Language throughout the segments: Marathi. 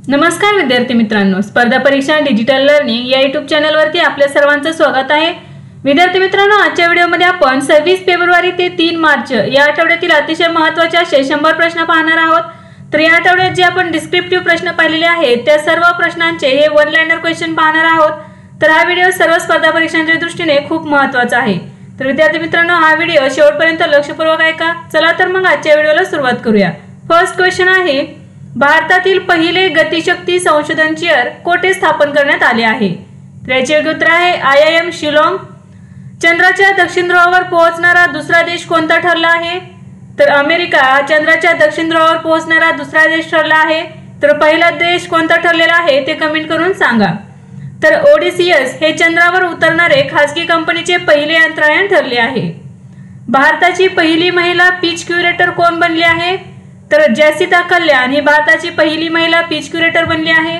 नमस्कार विद्यार्थी मित्रांनो, स्पर्धा परीक्षा डिजिटल लर्निंग या यूट्यूब चॅनलवरती आपल्या सर्वांचं स्वागत आहे। विद्यार्थी मित्रांनो, आजच्या व्हिडिओमध्ये आपण 26 फेब्रुवारी ते 3 मार्च या आठवड्यातील अतिशय महत्त्वाचे 100 प्रश्न पाहणार आहोत। तर या आठवड्यात जे आपण डिस्क्रिप्टिव्ह प्रश्न पाहिलेले आहेत त्या सर्व प्रश्नांचे हे वन लाइनर क्वेश्चन पाहणार आहोत। तर हा व्हिडिओ सर्व स्पर्धा परीक्षांच्या दृष्टीने खूप महत्त्वाचा आहे। तर विद्यार्थी मित्रांनो, हा व्हिडिओ शेवटपर्यंत लक्षपूर्वक ऐका। चला तर मग आजच्या व्हिडिओला सुरुवात करूया। फर्स्ट क्वेश्चन आहे, भारतातील पहिले गतिशक्ती संशोधन चेअर कोठे स्थापन करण्यात आले आहे? तर याचे योग्य उत्तर आहे IIM शिलाँग। चंद्राच्या दक्षिण ध्रुवावर पोहोचणारा दुसरा देश कोणता ठरला आहे? तर अमेरिका हा चंद्राच्या दक्षिण ध्रुवावर पोहोचणारा दुसरा देश ठरला आहे। तर पहिला देश कोणता ठरलेला आहे ते कमेंट करून सांगा। तर ओडिसियस हे चंद्रावर उतरणारे खासगी कंपनीचे पहिले अंतराळयान ठरले आहे। भारताची पहिली महिला पीच क्युरेटर कोण बनली आहे? तर जॅसिता कल्याण ही भारताची पहिली महिला पीच क्युरेटर बनली आहे।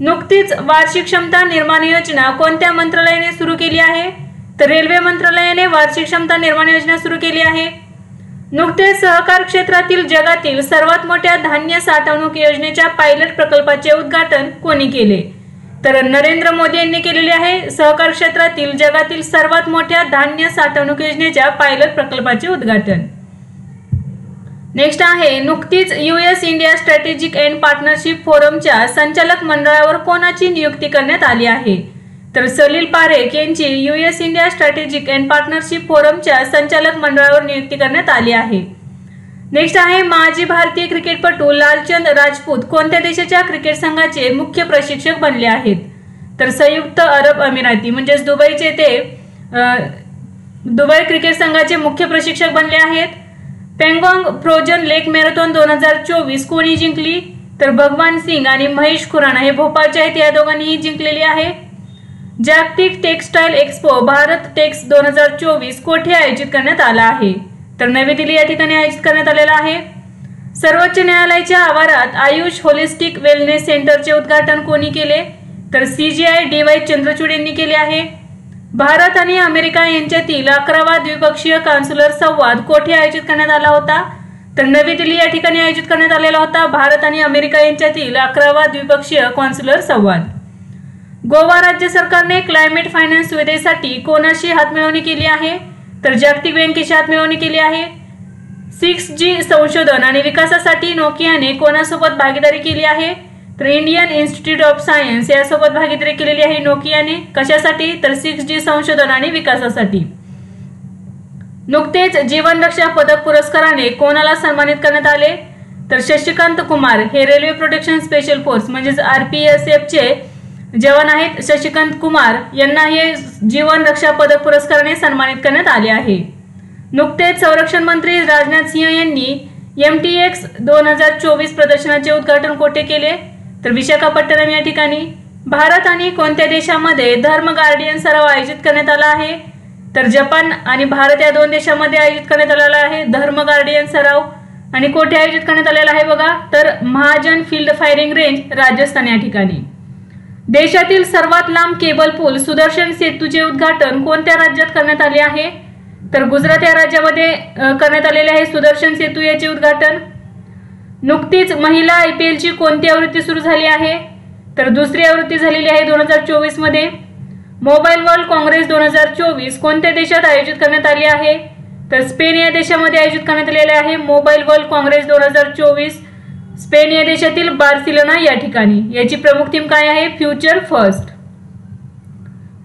नुकतीच वार्षिक क्षमता निर्माण योजना कोणत्या मंत्रालयाने सुरू केली आहे? तर रेल्वे मंत्रालयाने वार्षिक क्षमता निर्माण योजना सुरू केली आहे। नुकतेच सहकार क्षेत्रातील जगातील सर्वात मोठ्या धान्य साठवणूक योजनेच्या पायलट प्रकल्पाचे उद्घाटन कोणी केले? तर नरेंद्र मोदी यांनी केलेले आहे। सहकार क्षेत्रातील जगातील सर्वात मोठ्या धान्य साठवणूक योजनेच्या पायलट प्रकल्पाचे उद्घाटन। नेक्स्ट आहे, नुकतीच US India strategic and partnership फोरमच्या संचालक मंडळावर कोणाची नियुक्ती करण्यात आली आहे? तर सलील पारेख यांची US India strategic and partnership फोरमच्या संचालक मंडळावर नियुक्ती करण्यात आली आहे। नेक्स्ट आहे, माजी भारतीय क्रिकेटपटू लालचंद राजपूत कोणत्या देशाच्या क्रिकेट संघाचे मुख्य प्रशिक्षक बनले आहेत? तर संयुक्त अरब अमिराती म्हणजेच दुबईचे ते दुबई क्रिकेट संघाचे मुख्य प्रशिक्षक बनले आहेत। पेंगॉंग फ्रोजन लेक मॅरेथॉन 2024 कोणी जिंकली? तर भगवान सिंग आणि महेश खुराना हे भोपाळचे आहेत, या दोघांनीही जिंकलेली आहे। जागतिक टेक्सटाईल एक्सपो भारत टेक्स 2024 कोठे आयोजित करण्यात आला आहे? तर नवी दिल्ली या ठिकाणी आयोजित करण्यात आलेला आहे। सर्वोच्च न्यायालयाच्या आवारात आयुष होलिस्टिक वेलनेस सेंटरचे उद्घाटन कोणी केले? तर CGI DY चंद्रचूड यांनी केले आहे। भारत आणि अमेरिका यांच्यातील 11वा द्विपक्षीय कॉन्सुलर संवाद कोठे आयोजित करण्यात आला होता? तर नवी दिल्ली या ठिकाणी आयोजित करण्यात आलेला होता भारत आणि अमेरिका यांच्यातील 11वा द्विपक्षीय कॉन्सुलर संवाद। गोवा राज्य सरकारने क्लायमेट फायनान्स सुविधेसाठी कोणाशी हातमिळवणी केली आहे? तर जागतिक बँकेशी हातमिळवणी केली आहे। 6G संशोधन आणि विकासासाठी नोकियाने कोणासोबत भागीदारी केली आहे? तर इंडियन इन्स्टिट्यूट ऑफ सायन्स यासोबत भागीदारी केलेली आहे नोकियाने। कशासाठी? तर 6G संशोधन आणि विकासासाठी। नुकतेच जीवन रक्षा पदक पुरस्काराने कोणाला सन्मानित करण्यात आले? तर शशिकांत कुमार हे रेल्वे प्रोटेक्शन स्पेशल फोर्स म्हणजेच RPSF चे जवान आहेत। शशिकांत कुमार यांना हे जीवन रक्षा पदक पुरस्काराने सन्मानित करण्यात आले आहे। नुकतेच संरक्षण मंत्री राजनाथ सिंह यांनी MTX 2024 प्रदर्शनाचे उद्घाटन कोठे केले? तर विशाखापट्टणम या ठिकाणी। भारत आणि कोणत्या देशामध्ये धर्म गार्डियन सराव आयोजित करण्यात आला आहे? तर जपान आणि भारत या दोन देशांमध्ये आयोजित करण्यात आलेला आहे धर्म गार्डियन सराव। आणि कोठे आयोजित करण्यात आलेला आहे बघा? तर Mahajan field firing range Rajasthan या ठिकाणी। देशातील सर्वात लांब केबल पूल सुदर्शन सेतूचे उद्घाटन कोणत्या राज्यात करण्यात आले आहे? तर गुजरात या राज्यामध्ये करण्यात आलेले आहे सुदर्शन सेतू याचे उद्घाटन। नुकतीच महिला IPL ची कोणती आवृत्ती सुरू झाली आहे? तर दुसरी आवृत्ती झालेली आहे 2024 मध्ये। मोबाईल वर्ल्ड काँग्रेस 2024 कोणत्या देशात आयोजित करण्यात आली आहे? तर स्पेन या देशामध्ये आयोजित करण्यात आलेले आहे मोबाईल वर्ल्ड काँग्रेस 2024 स्पेन या देशातील बार्सिलोना या ठिकाणी। याची प्रमुख थीम काय आहे? Future first.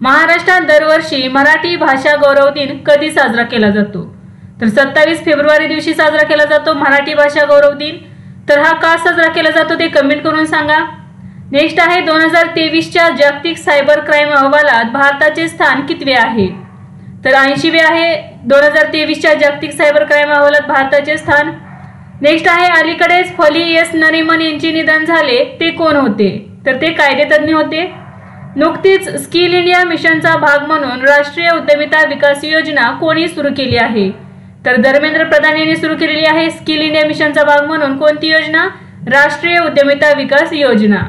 महाराष्ट्रात दरवर्षी मराठी भाषा गौरव दिन कधी साजरा केला जातो? तर 27 फेब्रुवारी दिवशी साजरा केला जातो मराठी भाषा गौरव दिन। तर हा का साजरा केला जातो ते कमेंट करून सांगा। नेक्स्ट आहे, 2023च्या जागतिक सायबर क्राईम अहवालात भारताचे स्थान कितवे आहे? तर 80वे आहे 2023च्या जागतिक सायबर क्राईम अहवालात भारताचे स्थान। नेक्स्ट आहे, अलीकडेच फली एस नरिमन यांचे निधन झाले, ते कोण होते? तर ते कायदेतज्ञ होते। नुकतीच स्किल इंडिया मिशनचा भाग म्हणून राष्ट्रीय उद्यमिता विकास योजना कोणी सुरू केली आहे? तर धर्मेंद्र प्रधान यांनी सुरू केलेली आहे स्किल इंडिया मिशनचा भाग म्हणून। कोणती योजना? राष्ट्रीय उद्यमिता विकास योजना।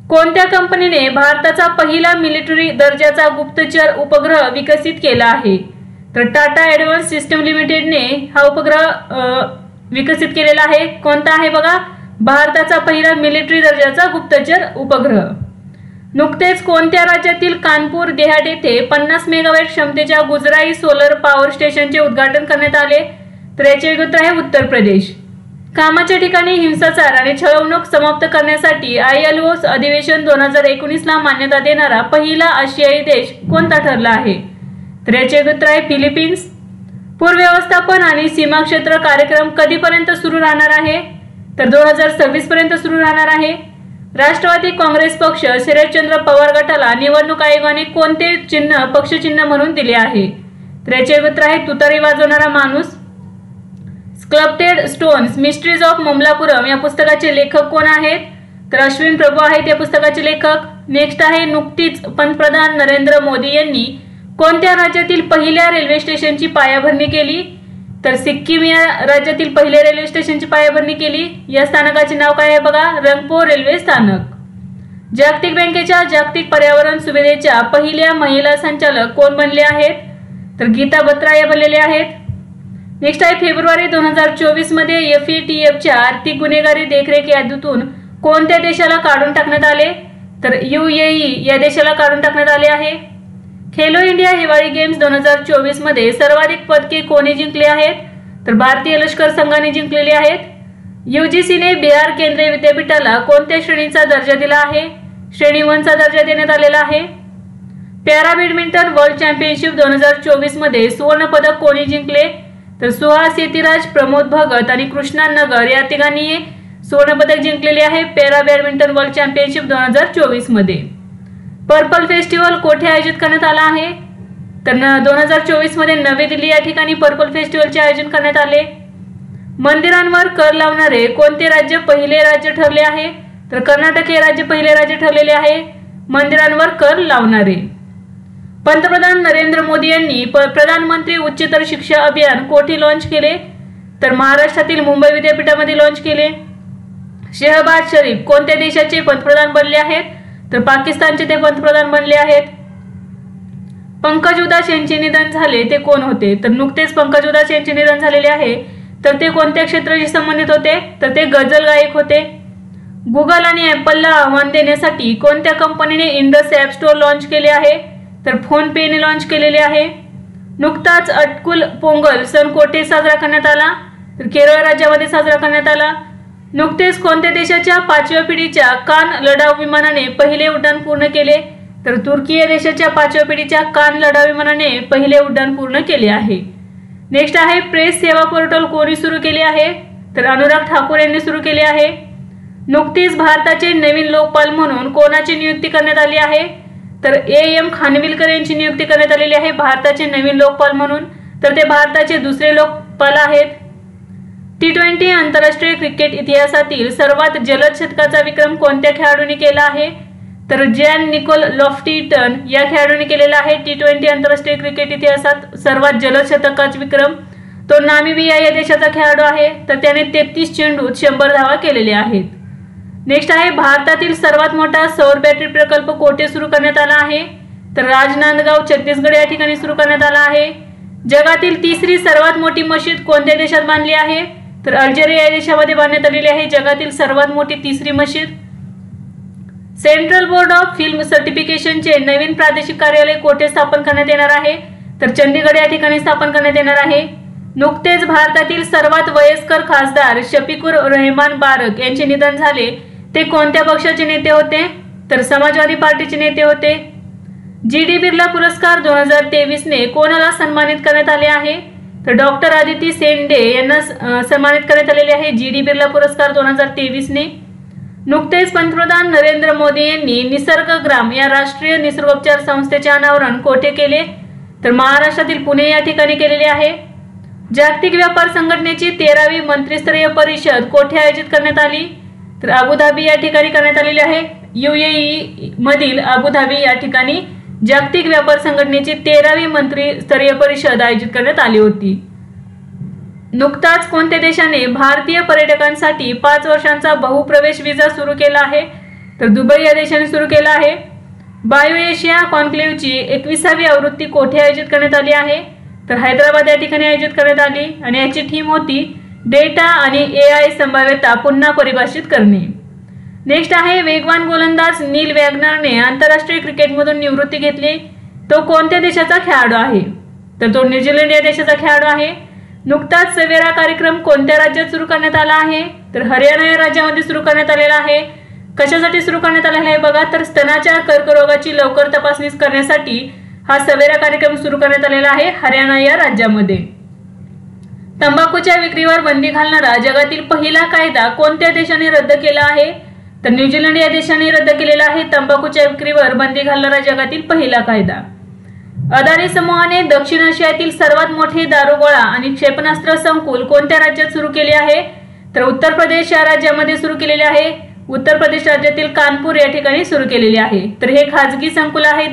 कोणत्या कंपनीने भारताचा पहिला मिलिटरी दर्जाचा गुप्तचर उपग्रह विकसित केला आहे? तर टाटा ॲडव्हान्स सिस्टम लिमिटेडने हा उपग्रह विकसित केलेला आहे। कोणता आहे बघा? भारताचा पहिला मिलिटरी दर्जाचा गुप्तचर उपग्रह. नुकतेच कोणत्या राज्यातील कानपूर देहात येथे 50 मेगावॅट क्षमतेच्या गुजराई सोलर पॉवर स्टेशनचे उद्घाटन करण्यात आले? तर याचे उत्तर आहे उत्तर प्रदेश. कामाच्या ठिकाणी हिंसाचार आणि छळवणूक समाप्त करण्यासाठी ILO अधिवेशन 2019 ला मान्यता देणारा पहिला आशियाई देश कोणता ठरला आहे? तर याचे उत्तर आहे फिलिपिन्स. पूरव्यवस्थापन आणि सीमा क्षेत्र कार्यक्रम कधीपर्यंत सुरू राहणार आहे? तर 2026 पर्यंत सुरू राहणार आहे. राष्ट्रवादी काँग्रेस पक्ष शरदचंद्र पवार गटाला निवडणूक आयोगाने कोणते चिन्ह पक्षचिन्ह म्हणून दिले आहे? तर याचे उत्तर आहे तुतारी वाजवणारा माणूस. Sculpted stones mysteries of Mamallapuram या पुस्तकाचे लेखक कोण आहेत? तर अश्विन प्रभू आहेत या पुस्तकाचे लेखक. नेक्स्ट आहे नुकतीच पंतप्रधान नरेंद्र मोदी यांनी कोणत्या राज्यातील पहिल्या रेल्वे स्टेशनची पायाभरणी केली? तर सिक्कीम या राज्यातील पहिल्या रेल्वे स्टेशनची पायाभरणी केली. या स्थानकाचे नाव काय आहे बघा, रंगपो रेल्वे स्थानक. जागतिक बँकेच्या जागतिक पर्यावरण सुविधेच्या पहिल्या महिला संचालक कोण बनले आहेत? तर गीता बत्रा या बनलेले आहेत. नेक्स्ट आहे फेब्रुवारी 2024 मध्ये FATFच्या आर्थिक गुन्हेगारी देखरेख यादीतून कोणत्या देशाला काढून टाकण्यात आले? तर UAE या देशाला काढून टाकण्यात आले आहे. खेलो इंडिया हिवाळी गेम्स 2024 मध्ये सर्वाधिक पदके कोणी जिंकली आहेत? तर भारतीय लष्कर संघाने जिंकलेली आहेत. UGCने बिहार केंद्रीय विद्यापीठाला कोणत्या श्रेणीचा दर्जा दिला आहे? श्रेणी 1 चा दर्जा देण्यात आलेला आहे. पॅरा बॅडमिंटन वर्ल्ड चॅम्पियनशिप 2024 मध्ये सुवर्ण पदक कोणी जिंकले? तर सुहास येतिराज, प्रमोद भगत आणि कृष्णा नगर या तिघांनी सुवर्ण पदक जिंकलेले आहे पॅरा बॅडमिंटन वर्ल्ड चॅम्पियनशिप 2024 मध्ये. पर्पल फेस्टिवल कोठे आयोजित करण्यात आला आहे? तर 2024 मध्ये नवी दिल्ली या ठिकाणी पर्पल फेस्टिवलचे आयोजन करण्यात आले. मंदिरांवर कर लावणारे कोणते राज्य पहिले राज्य ठरले आहे? तर कर्नाटक हे राज्य पहिले राज्य ठरलेले आहे मंदिरांवर कर लावणारे. पंतप्रधान नरेंद्र मोदी यांनी प्रधानमंत्री उच्चतर शिक्षा अभियान कोठे लॉन्च केले? तर महाराष्ट्रातील मुंबई विद्यापीठामध्ये लॉन्च केले. शहबाज शरीफ कोणत्या देशाचे पंतप्रधान बनले आहेत? तर पाकिस्तानचे ते पंतप्रधान बनले आहेत. पंकज उदास यांचे निधन झाले ते कोण होते? तर नुकतेच पंकज उदास यांचे निधन झालेले आहे. तर ते कोणत्या क्षेत्राशी संबंधित होते? तर ते गझल गायक होते. गुगल आणि ॲपलला आव्हान देण्यासाठी कोणत्या कंपनीने इंडस ॲप स्टोअर लॉन्च केले आहे? तर फोनपेने लॉन्च केलेले आहे. नुकताच अटकुल पोंगल सण कोठे साजरा करण्यात आला? तर केरळ राज्यामध्ये साजरा करण्यात आला. नुकतेच कोणत्या देशाच्या 5व्या पिढीच्या कान लढाऊ विमानाने पहिले उड्डाण पूर्ण केले? तर तुर्की या देशाच्या 5व्या पिढीच्या कान लढाऊ विमानाने पहिले उड्डाण पूर्ण केले आहे. नेक्स्ट आहे प्रेस सेवा पोर्टल कोणी सुरू केले आहे? तर अनुराग ठाकूर यांनी सुरू केले आहे. नुकतीच भारताचे नवीन लोकपाल म्हणून कोणाची नियुक्ती करण्यात आली आहे? तर AM खानविलकर यांची नियुक्ती करण्यात आलेली आहे भारताचे नवीन लोकपाल म्हणून. तर ते भारताचे दुसरे लोकपाल आहेत. T20 आंतरराष्ट्रीय क्रिकेट इतिहासातील सर्वात जलद शतकाचा विक्रम कोणत्या खेळाडूने केला आहे? तर जॅन निकोल लॉफ्टिटन या खेळाडूने केलेला आहे. T20 आंतरराष्ट्रीय क्रिकेट इतिहासात सर्वात जलद शतकाचा विक्रम तो नामिबिया या देशाचा खेळाडू आहे. तर त्याने 33 चेंडूत 100 धावा केलेल्या आहेत. नेक्स्ट आहे भारतातील सर्वात मोठा सौर बॅटरी प्रकल्प कोठे सुरू करण्यात आला आहे? तर राजनांदगाव छत्तीसगड या ठिकाणी सुरू करण्यात आला आहे. जगातील तिसरी सर्वात मोठी मशीद कोणत्या देशात बांधली आहे? तर अल्जेरिया या देशामध्ये बांधण्यात आलेली आहे जगातील सर्वात मोठी तिसरी मशीद. सेंट्रल बोर्ड ऑफ फिल्म सर्टिफिकेशनचे नवीन प्रादेशिक कार्यालय कोठे स्थापन करण्यात येणार आहे? तर चंदीगड या ठिकाणी स्थापन करण्यात येणार आहे. नुकतेच भारतातील सर्वात वयस्कर खासदार शफिकुर रहमान बारक यांचे निधन झाले. ते कोणत्या पक्षाचे नेते होते? तर समाजवादी पार्टीचे नेते होते. GD बिर्ला पुरस्कार 2023 ने कोणाला सन्मानित करण्यात आले आहे? तर डॉक्टर आदिती सेंडे यांना सन्मानित करण्यात आलेले आहे GD बिर्ला पुरस्कार 2023 ने. नुकतेच पंतप्रधान नरेंद्र मोदी यांनी निसर्गग्राम या राष्ट्रीय निसर्गोपचार संस्थेचे अनावरण कोठे केले? तर महाराष्ट्रातील पुणे या ठिकाणी केलेले आहे. जागतिक व्यापार संघटनेची 13वी मंत्रिस्तरीय परिषद कोठे आयोजित करण्यात आली? तर अबुधाबी या ठिकाणी करण्यात आलेली आहे. UAE मधील अबुधाबी या ठिकाणी जागतिक व्यापार संघटनेची 13वी मंत्रिस्तरीय परिषद आयोजित करण्यात आली होती. नुकताच कोणत्या देशाने भारतीय पर्यटकांसाठी 5 वर्षांचा बहुप्रवेश विजा सुरू केला आहे? तर दुबई या देशाने सुरू केला आहे. बायो एशिया कॉन्क्लेव्हची 21वी आवृत्ती कोठे आयोजित करण्यात आली आहे? तर हैदराबाद या ठिकाणी आयोजित करण्यात आली आणि याची थीम होती डेटा आणि AI संभाव्यता पुन्हा परिभाषित करणे। नेक्स्ट आहे वेगवान गोलंदाज नील वॅगनरने आंतरराष्ट्रीय क्रिकेटमधून निवृत्ती घेतली। तो कोणत्या देशाचा खेळाडू आहे? तर तो न्यूझीलंड या देशाचा खेळाडू आहे। नुकताच सवेरा कार्यक्रम कोणत्या राज्यात सुरू करण्यात आला आहे? तर हरियाणा या राज्यामध्ये सुरू करण्यात आलेला आहे। कशासाठी सुरू करण्यात आलेला आहे बघा, तर स्तनाच्या कर्करोगाची लवकर तपासणी करण्यासाठी हा सवेरा कार्यक्रम सुरू करण्यात आलेला आहे हरियाणा या राज्यामध्ये। तंबाखूच्या विक्रीवर बंदी घालणारा जगातील पहिला कायदा कोणत्या देशाने रद्द केला आहे? तर न्यूझीलंड या देशाने रद्द केलेला आहे तंबाखूच्या विक्रीवर बंदी घालणारा जगातील पहिला कायदा। अदानी समूहाने दक्षिण आशियातील सर्वात मोठे दारुगोळा आणि क्षेपणास्त्र संकुल कोणत्या राज्यात सुरू केले आहे? तर उत्तर प्रदेश या राज्यामध्ये सुरू केलेले आहे। उत्तर प्रदेश राज्यातील कानपूर या ठिकाणी सुरू केलेले आहे। तर हे खाजगी संकुल आहे,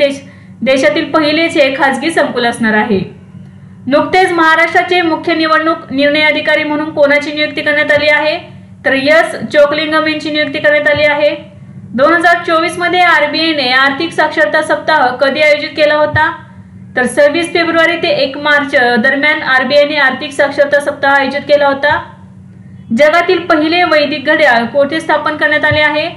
देशातील पहिलेच हे खाजगी संकुल असणार आहे। नुकतेच महाराष्ट्राचे मुख्य निवडणूक निर्णय अधिकारी म्हणून कोणाची नियुक्ती करण्यात आली आहे? तर यस चोकलिंगम यांची नियुक्ती करण्यात आली आहे। 2024 मध्ये RBIने आर्थिक साक्षरता सप्ताह कधी आयोजित केला होता? तर 26 फेब्रुवारी ते 1 मार्च दरम्यान RBIने आर्थिक साक्षरता सप्ताह आयोजित केला होता। जगातील पहिले वैदिक घड्याळ कोठे स्थापन करण्यात आले आहे?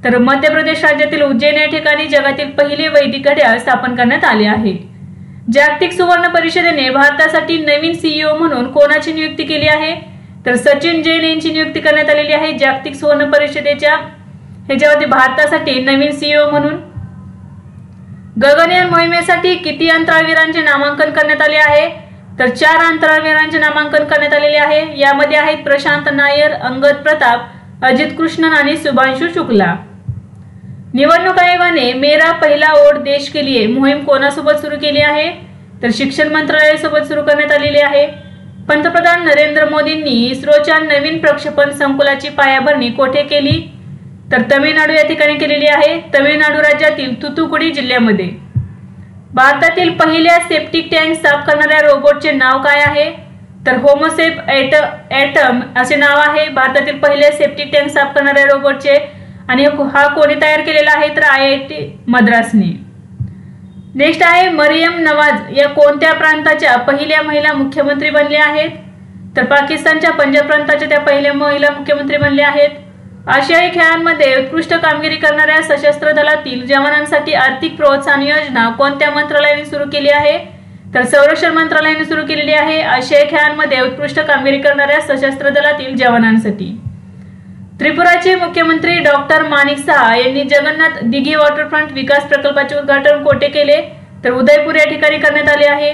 तर मध्य प्रदेश राज्यातील उज्जैन या ठिकाणी जगातील पहिले वैदिक घड्याळ स्थापन करण्यात आले आहे। जागतिक सुवर्ण परिषदेने भारतासाठी नवीन CEO म्हणून कोणाची नियुक्ती केली आहे? तर सचिन जैन यांची नियुक्ती करण्यात आलेली आहे जागतिक सुवर्ण परिषदेच्या ह्याच्यावरती भारतासाठी नवीन CEO म्हणून। गगनयान मोहिमेसाठी किती अंतराळवीरांचे नामांकन करण्यात आले आहे? तर 4 अंतराळवीरांचे नामांकन करण्यात आलेले आहे। यामध्ये आहेत प्रशांत नायर, अंगद प्रताप, अजित कृष्णन आणि शुभांशु शुक्ला। निवडणूक आयोगाने मेरा पहला वोट देश के लिए मोहीम कोणासोबत सुरू केली आहे? तर शिक्षण मंत्रालयासोबत सुरू करण्यात आलेली आहे। पंतप्रधान नरेंद्र मोदींनी इस्रोच्या नवीन प्रक्षेपण संकुलाची पायाभरणी कोठे केली? तर तमिळनाडू या ठिकाणी केलेली आहे, तमिळनाडू राज्यातील तुतुकुडी जिल्ह्यामध्ये। भारतातील पहिल्या सेप्टिक टँक साफ करणाऱ्या रोबोटचे नाव काय आहे? तर होमोसेप ॲटम असे नाव आहे भारतातील पहिल्या सेप्टिक टँक साफ करणाऱ्या रोबोटचे। आणि हा कोणी तयार केलेला आहे? तर IIT मद्रासने। नेक्स्ट आहे मरियम नवाज या कोणत्या प्रांताच्या पहिल्या महिला मुख्यमंत्री बनल्या आहेत? तर पाकिस्तानच्या पंजाब प्रांताच्या त्या पहिल्या महिला मुख्यमंत्री बनल्या आहेत। आशियाई खेळांमध्ये उत्कृष्ट कामगिरी करणाऱ्या सशस्त्र दलातील जवानांसाठी आर्थिक प्रोत्साहन योजना कोणत्या मंत्रालयाने सुरू केली आहे? तर संरक्षण मंत्रालयाने सुरू केलेली आहे आशियाई खेळांमध्ये उत्कृष्ट कामगिरी करणाऱ्या सशस्त्र दलातील जवानांसाठी। त्रिपुराचे मुख्यमंत्री डॉक्टर माणिक साहा यांनी जगन्नाथ दिघी वॉटरफ्रंट विकास प्रकल्पाचे उद्घाटन कोठे केले? तर उदयपूर या ठिकाणी करण्यात आले आहे।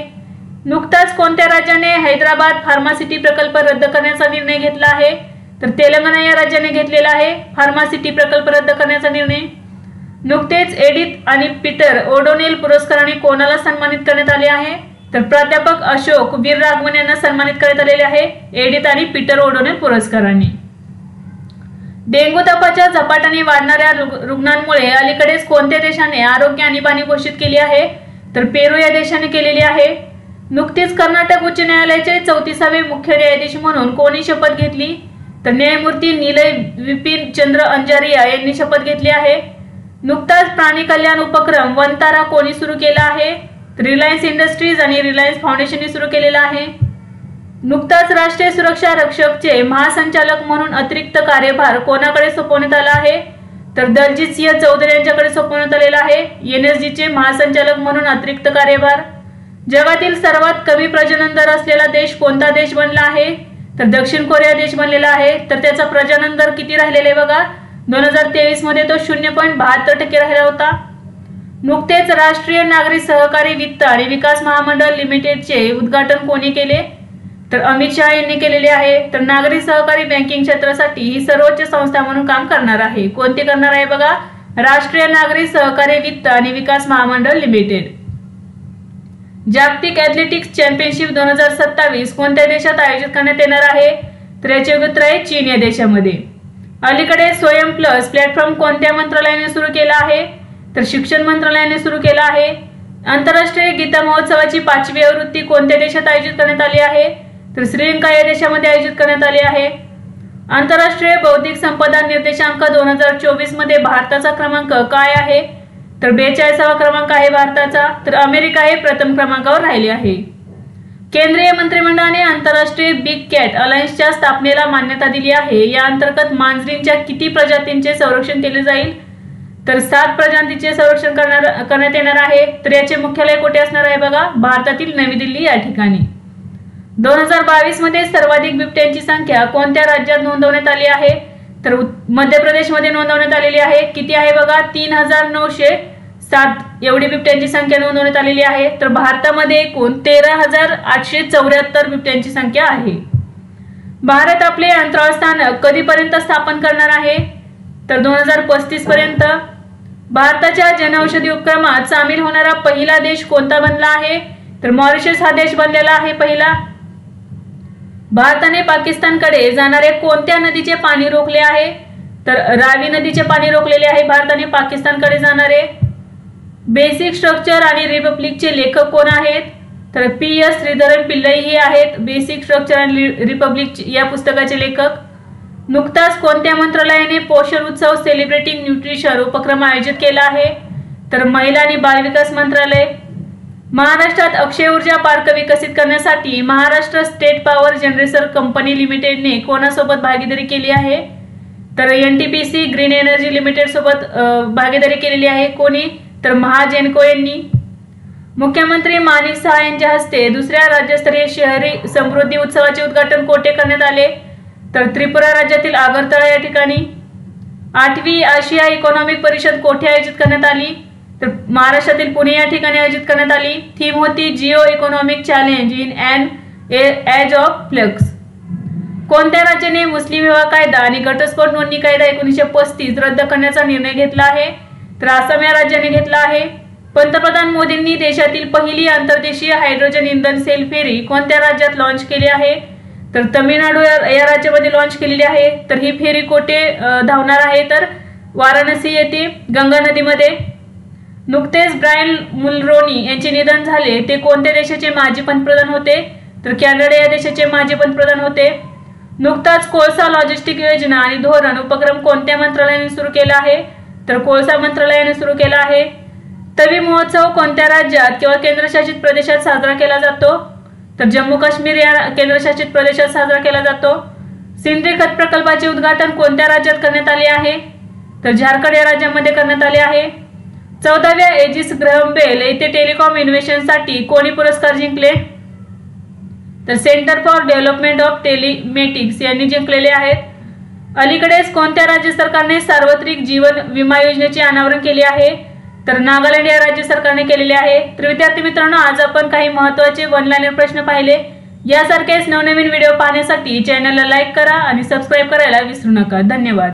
नुकताच कोणत्या राज्याने हैदराबाद फार्मासिटी प्रकल्प रद्द करण्याचा निर्णय घेतला आहे? तर तेलंगणा या राज्याने घेतलेला आहे फार्मासिटी प्रकल्प रद्द करण्याचा निर्णय। नुकतेच एडिथ आणि पीटर ओडोनेल पुरस्काराने कोणाला सन्मानित करण्यात आले आहे? तर प्राध्यापक अशोक वीरराघवन यांना सन्मानित करण्यात आलेले आहे एडिथ आणि पीटर ओडोनेल पुरस्काराने। डेंग्यू तापाच्या झपाट्याने वाढणाऱ्या रुग्णांमुळे अलीकडेच कोणत्या देशाने आरोग्य आणीबाणी घोषित केली आहे? तर पेरू या देशाने केलेली आहे। नुकतीच कर्नाटक उच्च न्यायालयाचे 34वे मुख्य न्यायाधीश म्हणून कोणी शपथ घेतली? तर न्यायमूर्ती निलय विपिन चंद्र अंजारिया यांनी शपथ घेतली आहे। नुकताच प्राणी कल्याण उपक्रम वनतारा कोणी सुरू केला आहे? तर रिलायन्स इंडस्ट्रीज आणि रिलायन्स फाउंडेशनने सुरू केलेला आहे। नुकताच राष्ट्रीय सुरक्षा रक्षकचे महासंचालक म्हणून अतिरिक्त कार्यभार कोणाकडे सोपवण्यात आला आहे? तर दलजीत सिंह चौधरी यांच्याकडे सोपवण्यात आलेला आहे NSGचे महासंचालक म्हणून अतिरिक्त कार्यभार। जगातील सर्वात कमी प्रजनन दर असलेला देश कोणता देश बनला आहे? तर दक्षिण कोरिया देश बनलेला आहे। तर त्याचा प्रजनन दर किती राहिलेला आहे बघा, 2023 मध्ये तो 0.72% राहिला होता। नुकतेच राष्ट्रीय नागरी सहकारी वित्त आणि विकास महामंडळ लिमिटेडचे उद्घाटन कोणी केले? तर अमित शहा यांनी केलेले आहे। तर नागरी सहकारी बँकिंग क्षेत्रासाठी ही सर्वोच्च संस्था म्हणून काम करणार आहे। कोणती करणार आहे बघा, राष्ट्रीय नागरी सहकारी वित्त आणि विकास महामंडळ लिमिटेड। जागतिक ॲथलेटिक्स चॅम्पियनशिप 2027 कोणत्या देशात आयोजित करण्यात येणार आहे? तर याचे उत्तर आहे चीन या देशामध्ये। अलीकडे स्वयं प्लस प्लॅटफॉर्म कोणत्या मंत्रालयाने सुरू केला आहे? तर शिक्षण मंत्रालयाने सुरू केला आहे। आंतरराष्ट्रीय गीता महोत्सवाची 5वी आवृत्ती कोणत्या देशात आयोजित करण्यात आली आहे? तर श्रीलंका या देशामध्ये आयोजित करण्यात आली आहे। आंतरराष्ट्रीय बौद्धिक संपदा निर्देशांक 2024 मध्ये भारताचा क्रमांक काय आहे? तर 42वा क्रमांक आहे भारताचा। तर अमेरिका हे प्रथम क्रमांकावर राहिले आहे। केंद्रीय मंत्रिमंडळाने आंतरराष्ट्रीय बिग कॅट अलायन्सच्या स्थापनेला मान्यता दिली आहे। या अंतर्गत मांजरींच्या किती प्रजातींचे संरक्षण केले जाईल? तर 7 प्रजातींचे संरक्षण करण्यात येणार आहे। तर याचे मुख्यालय कुठे असणार आहे बघा, भारतातील नवी दिल्ली या ठिकाणी। 2022 मध्ये सर्वाधिक बिबट्यांची संख्या कोणत्या राज्यात नोंदवण्यात आली आहे? तर मध्य प्रदेशमध्ये नोंदवण्यात आलेली आहे। किती आहे बघा, 3907 एवढी बिबट्यांची संख्या नोंदवण्यात आलेली आहे। तर भारतामध्ये एकूण 13,874 बिबट्यांची संख्या आहे। भारत आपले अंतराळ स्थानक कधीपर्यंत स्थापन करणार आहे? तर 2035 पर्यंत। भारताच्या जनऔषधी उपक्रमात सामील होणारा पहिला देश कोणता बनला आहे? तर मॉरिशस हा देश बनलेला आहे पहिला। भारताने पाकिस्तानकडे जाणारे कोणत्या नदीचे पाणी रोखले आहे? तर रावी नदीचे पाणी रोखलेले आहे भारताने पाकिस्तानकडे जाणारे। बेसिक स्ट्रक्चर आणि रिपब्लिकचे लेखक कोण आहेत? तर PS श्रीधरन पिल्लई हे आहेत बेसिक स्ट्रक्चर आणि रिपब्लिक या पुस्तकाचे लेखक। नुकताच कोणत्या मंत्रालयाने पोषण उत्सव सेलिब्रेटिंग न्यूट्रिशन उपक्रम आयोजित केला आहे? तर महिला आणि बाल विकास मंत्रालय। महाराष्ट्रात अक्षय ऊर्जा पार्क विकसित करण्यासाठी Maharashtra state power generation company लिमिटेडने कोणासोबत भागीदारी केली आहे? तर NTPC ग्रीन एनर्जी लिमिटेड सोबत भागीदारी केलेली आहे। कोणी? तर महाजेनको यांनी। मुख्यमंत्री माणिक सहा यांच्या हस्ते दुसऱ्या राज्यस्तरीय शहरी समृद्धी उत्सवाचे उद्घाटन कोठे करण्यात आले? तर त्रिपुरा राज्यातील आगरतळा या ठिकाणी। 8वी आशिया इकॉनॉमिक परिषद कोठे आयोजित करण्यात आली? तर महाराष्ट्रातील पुणे या ठिकाणी आयोजित करण्यात आली। थीम होती geo economic challenge in an age of flux. कोणत्या राज्याने मुस्लिम विवाह कायदा आणि घटस्फोट नोंदणी कायदा 1935 रद्द करण्याचा निर्णय घेतला आहे? तर आसाम या राज्याने घेतला आहे। पंतप्रधान मोदींनी देशातील पहिली आंतरदेशीय हायड्रोजन इंधन सेल फेरी कोणत्या राज्यात लॉन्च केली आहे? तर तमिळनाडू या राज्यामध्ये लॉन्च केलेली आहे। तर ही फेरी कोठे धावणार आहे? तर वाराणसी येथे गंगा नदीमध्ये। नुकतेच ब्रायन मुलरोनी यांचे निधन झाले, ते कोणत्या देशाचे माजी पंतप्रधान होते? तर कॅनडा या देशाचे माजी पंतप्रधान होते। नुकताच कोळसा लॉजिस्टिक योजना आणि धोरण उपक्रम कोणत्या मंत्रालयाने सुरू केला आहे? तर कोळसा मंत्रालयाने सुरू केला आहे। तवी महोत्सव कोणत्या राज्यात किंवा केंद्रशासित प्रदेशात साजरा केला जातो? तर जम्मू काश्मीर या केंद्रशासित प्रदेशात साजरा केला जातो। सिंद्री खत प्रकल्पाचे उद्घाटन कोणत्या राज्यात करण्यात आले आहे? तर झारखंड या राज्यामध्ये करण्यात आले आहे। 14व्या एजिस ग्रहम बेल येथे टेलिकॉम इनोव्हेशनसाठी कोणी पुरस्कार जिंकले? तर सेंटर फॉर डेव्हलपमेंट ऑफ टेलिमेटिक्स यांनी जिंकलेले आहेत। अलीकडेच कोणत्या राज्य सरकारने सार्वत्रिक जीवन विमा योजनेचे अनावरण केले आहे? तर नागालँड या राज्य सरकारने केलेले आहे। तर विद्यार्थी मित्रांनो, आज आपण काही महत्त्वाचे वन लाइनर प्रश्न पाहिले। यासारखेच नवनवीन व्हिडिओ पाहण्यासाठी चॅनलला लाईक करा आणि सबस्क्राईब करायला विसरू नका। धन्यवाद।